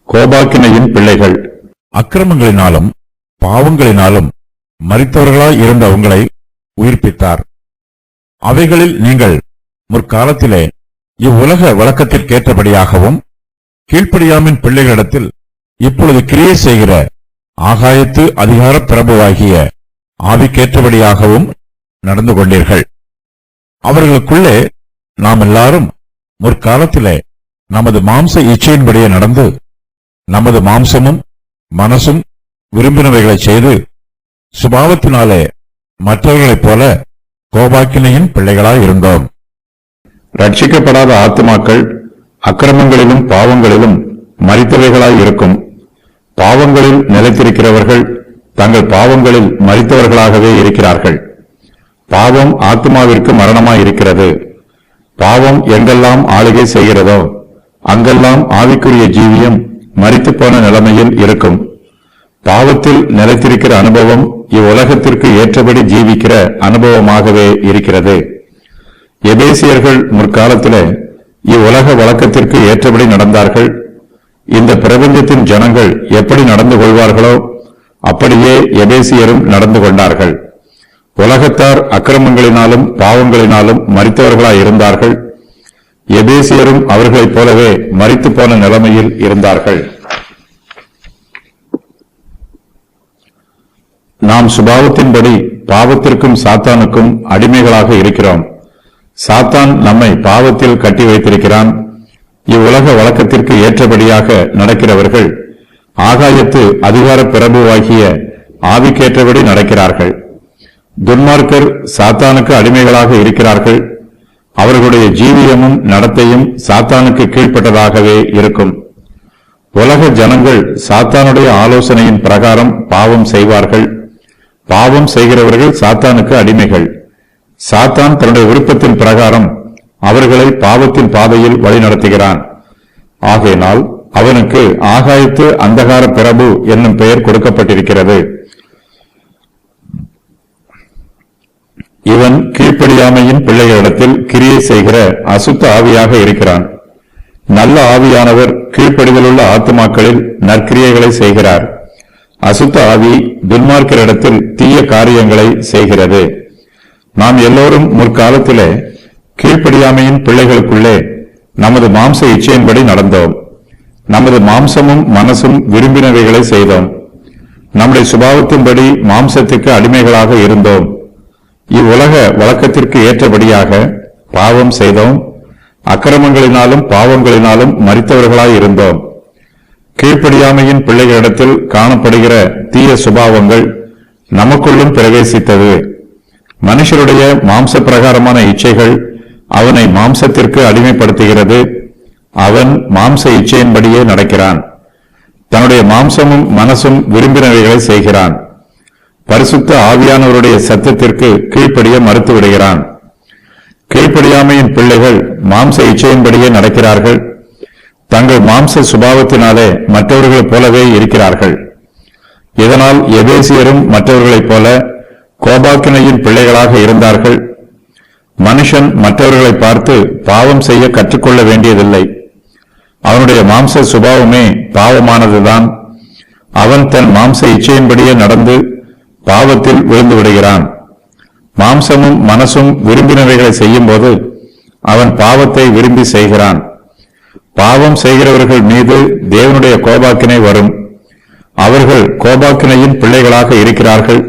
கோபாக்கினையின் பிள்ளைகள். அக்கிரமங்களினாலும் பாவங்களினாலும் மரித்தவர்களாய் இருந்த உங்களை உயிர்ப்பித்தார். அவைகளில் நீங்கள் முற்காலத்திலே இவ்வுலக வழக்கத்திற்கேற்றபடியாகவும் கீழ்ப்படியாமின் பிள்ளைகளிடத்தில் இப்பொழுது கிரியை செய்கிற ஆகாயத்து அதிகார பிரபுவாகிய ஆவிக்கேற்றபடியாகவும் நடந்து கொண்டீர்கள். அவர்களுக்குள்ளே நாம் எல்லாரும் முற்காலத்திலே நமது மாம்ச இச்சையின்படியே நடந்து நமது மாம்சமும் மனசும் விரும்பினவைகளை செய்து சுபாவத்தினாலே மற்றவர்களைப் போல கோபாக்கினையின் பிள்ளைகளாய் இருந்தோம். ரட்சிக்கப்படாத ஆத்துமாக்கள் அக்கிரமங்களிலும் பாவங்களிலும் மரித்தவைகளாய் இருக்கும். பாவங்களில் நிலைத்திருக்கிறவர்கள் தங்கள் பாவங்களில் மரித்தவர்களாகவே இருக்கிறார்கள். பாவம் ஆத்துமாவிற்கு மரணமாய் இருக்கிறது. பாவம் எங்கெல்லாம் ஆளுகை செய்கிறதோ அங்கெல்லாம் ஆவிக்குரிய ஜீவியம் மரித்து போன நிலைமையில் இருக்கும். பாவத்தில் நிலைத்திருக்கிற அனுபவம் இவ்வுலகத்திற்கு ஏற்றபடி ஜீவிக்கிற அனுபவமாகவே இருக்கிறது. எபேசியர்கள் முற்காலத்திலே இவ்வுலக வழக்கத்திற்கு ஏற்றபடி நடந்தார்கள். இந்த பிரபஞ்சத்தின் ஜனங்கள் எப்படி நடந்து கொள்வார்களோ அப்படியே எபேசியரும் நடந்து கொண்டார்கள். உலகத்தார் அக்கிரமங்களினாலும் பாவங்களினாலும் மரித்தவர்களாய் இருந்தார்கள். எபேசியரும் அவர்களைப் போலவே மரித்து போன நிலைமையில் இருந்தார்கள். நாம் சுபாவத்தின்படி பாவத்திற்கும் சாத்தானுக்கும் அடிமைகளாக இருக்கிறோம். சாத்தான் நம்மை பாவத்தில் கட்டி வைத்திருக்கிறான். இவ்வுலக வழக்கத்திற்கு ஏற்றபடியாக நடக்கிறவர்கள் ஆகாயத்து அதிகார பிரபுவாகிய ஆவிக்கேற்றபடி நடக்கிறார்கள். துன்மார்க்கர் சாத்தானுக்கு அடிமைகளாக இருக்கிறார்கள். அவர்களுடைய ஜீவியமும் நடத்தையும் சாத்தானுக்கு கீழ்ப்பட்டதாகவே இருக்கும். உலக ஜனங்கள் சாத்தானுடைய ஆலோசனையின் பிரகாரம் பாவம் செய்வார்கள். பாவம் செய்கிறவர்கள் சாத்தானுக்கு அடிமைகள். சாத்தான் தன்னுடைய விருப்பத்தின் பிரகாரம் அவர்களை பாவத்தின் பாதையில் வழிநடத்துகிறான். ஆகையினால் அவனுக்கு ஆகாயத்து அந்தகார பிரபு என்னும் பெயர் கொடுக்கப்பட்டிருக்கிறது. இவன் கீழ்ப்படியாமையின் பிள்ளைகளிடத்தில் கிரியை செய்கிற அசுத்த ஆவியாக இருக்கிறான். நல்ல ஆவியானவர் கீழ்ப்படிதலுள்ள ஆத்துமாக்களில் நற்கிரியைகளை செய்கிறார். அசுத்த ஆவி துன்மார்க்கரிடத்தில் தீய காரியங்களை செய்கிறது. நாம் எல்லோரும் முற்காலத்திலே கீழ்ப்படியாமையின் பிள்ளைகளுக்குள்ளே நமது மாம்ச இச்சையின்படி நடந்தோம். நமது மாம்சமும் மனசும் விரும்பினவைகளை செய்தோம். நம்முடைய சுபாவத்தின்படி மாம்சத்துக்கு அடிமைகளாக இருந்தோம். இவ்வுலக வழக்கத்திற்கு ஏற்றபடியாக பாவம் செய்தோம். அக்கிரமங்களினாலும் பாவங்களினாலும் மரித்தவர்களாய் இருந்தோம். கீழ்ப்படியாமையின் பிள்ளைகளிடத்தில் காணப்படுகிற தீய சுபாவங்கள் நமக்குள்ளும் பிரவேசித்தது. மனுஷருடைய மாம்ச பிரகாரமான இச்சைகள் அவனை மாம்சத்திற்கு அடிமைப்படுத்துகிறது. அவன் மாம்ச இச்சையின்படியே நடக்கிறான். தன்னுடைய மாம்சமும் மனசும் விரும்பினவைகளை செய்கிறான். பரிசுத்த ஆவியானவருடைய சத்தத்திற்கு கீழ்ப்படிய மறுத்து விடுகிறான். கீழ்ப்படியாமையின் பிள்ளைகள் மாம்ச இச்சையின்படியே நடக்கிறார்கள். தங்கள் மாம்ச சுபாவத்தினாலே மற்றவர்களைப் போலவே இருக்கிறார்கள். இதனால் எபேசியரும் மற்றவர்களைப் போல கோபாக்கினையின் பிள்ளைகளாக இருந்தார்கள். மனுஷன் மற்றவர்களை பார்த்து பாவம் செய்ய கற்றுக்கொள்ள வேண்டியதில்லை. அவனுடைய மாம்ச சுபாவமே பாவமானதுதான். அவன் தன் மாம்ச இச்சையின்படியே நடந்து பாவத்தில் விழுந்து விடுகிறான். மாம்சமும் மனசும் விரும்பினவைகளை செய்யும் போது அவன் பாவத்தை விரும்பி செய்கிறான். பாவம் செய்கிறவர்கள் மீது தேவனுடைய கோபாக்கினை வரும். அவர்கள் கோபாக்கினையின் பிள்ளைகளாக இருக்கிறார்கள்.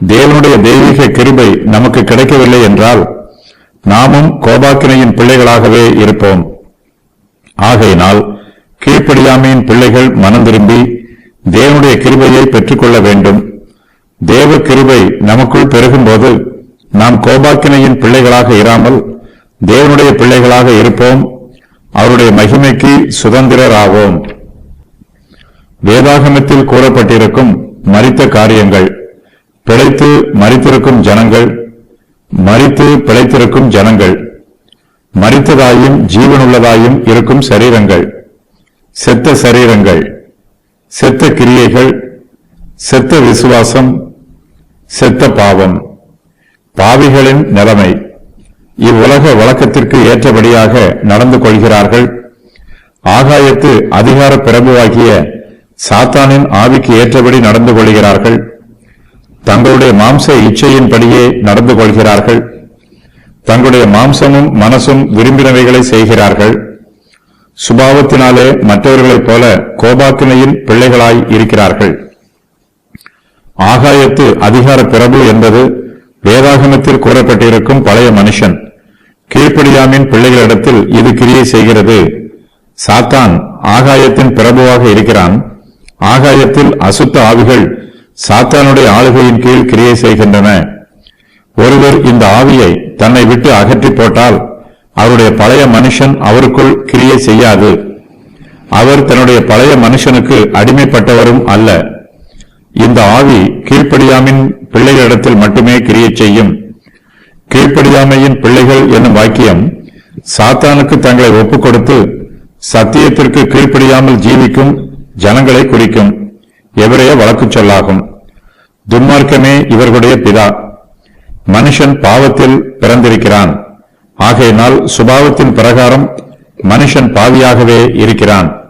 தேவனுடைய தெய்வீக கிருபை நமக்கு கிடைக்கவில்லை என்றால் நாமும் கோபாக்கினையின் பிள்ளைகளாகவே இருப்போம். ஆகையினால் கீழ்ப்படியாமையின் பிள்ளைகள் மனம் திரும்பி தேவனுடைய கிருபையை பெற்றுக்கொள்ள வேண்டும். தேவ கிருபை நமக்குள் பெருகும்போது நாம் கோபாக்கினையின் பிள்ளைகளாக இராமல் தேவனுடைய பிள்ளைகளாக இருப்போம். அவருடைய மகிமைக்கு சுதந்திரராவோம். வேதாகமத்தில் கூறப்பட்டிருக்கும் மரித்த காரியங்கள். பிழைத்து மரித்திருக்கும் ஜனங்கள், மரித்து பிழைத்திருக்கும் ஜனங்கள், மரித்ததாயும் ஜீவனுள்ளதாயும் இருக்கும் சரீரங்கள், செத்த சரீரங்கள், செத்த கிரியைகள், செத்த விசுவாசம், செத்த பாவம். பாவிகளின் நிலைமை. இவ்வுலக வழக்கத்திற்கு ஏற்றபடியாக நடந்து கொள்கிறார்கள். ஆகாயத்து அதிகார பிரபுவாகிய சாத்தானின் ஆவிக்கு ஏற்றபடி நடந்து கொள்கிறார்கள். தங்களுடைய மாம்ச இச்சையின்படியே நடந்து கொள்கிறார்கள். தங்களுடைய மாம்சமும் மனசும் விரும்பினவைகளை செய்கிறார்கள். சுபாவத்தினாலே மற்றவர்களைப் போல கோபாக்கினையின் பிள்ளைகளாய் இருக்கிறார்கள். ஆகாயத்து அதிகார பிரபு என்பது வேதாகமத்தில் கூறப்பட்டிருக்கும் பழைய மனுஷன். கீழ்ப்படியாமின் பிள்ளைகளிடத்தில் இது கிரியை செய்கிறது. சாத்தான் ஆகாயத்தின் பிரபுவாக இருக்கிறான். ஆகாயத்தில் அசுத்த ஆவிகள் சாத்தானுடைய ஆளுகையின் கீழ் கிரியை செய்கின்றன. ஒருவர் இந்த ஆவியை தன்னை விட்டு அகற்றி போட்டால் அவருடைய பழைய மனுஷன் அவருக்குள் கிரியை செய்யாது. அவர் தன்னுடைய பழைய மனுஷனுக்கு அடிமைப்பட்டவரும் அல்ல. இந்த ஆவி கீழ்ப்படியாமின் பிள்ளைகளிடத்தில் மட்டுமே கிரியை செய்யும். கீழ்ப்படியாமையின் பிள்ளைகள் என்னும் வாக்கியம் சாத்தானுக்கு தங்களை ஒப்புக் கொடுத்து சத்தியத்திற்கு கீழ்ப்படியாமல் ஜீவிக்கும் ஜனங்களை குறிக்கும். எபிரேய வழக்குச் சொல்லாகும். துன்மார்க்கமே இவர்களுடைய பிதா. மனுஷன் பாவத்தில் பிறந்திருக்கிறான். ஆகையினால் சுபாவத்தின் பிரகாரம் மனுஷன் பாவியாகவே இருக்கிறான்.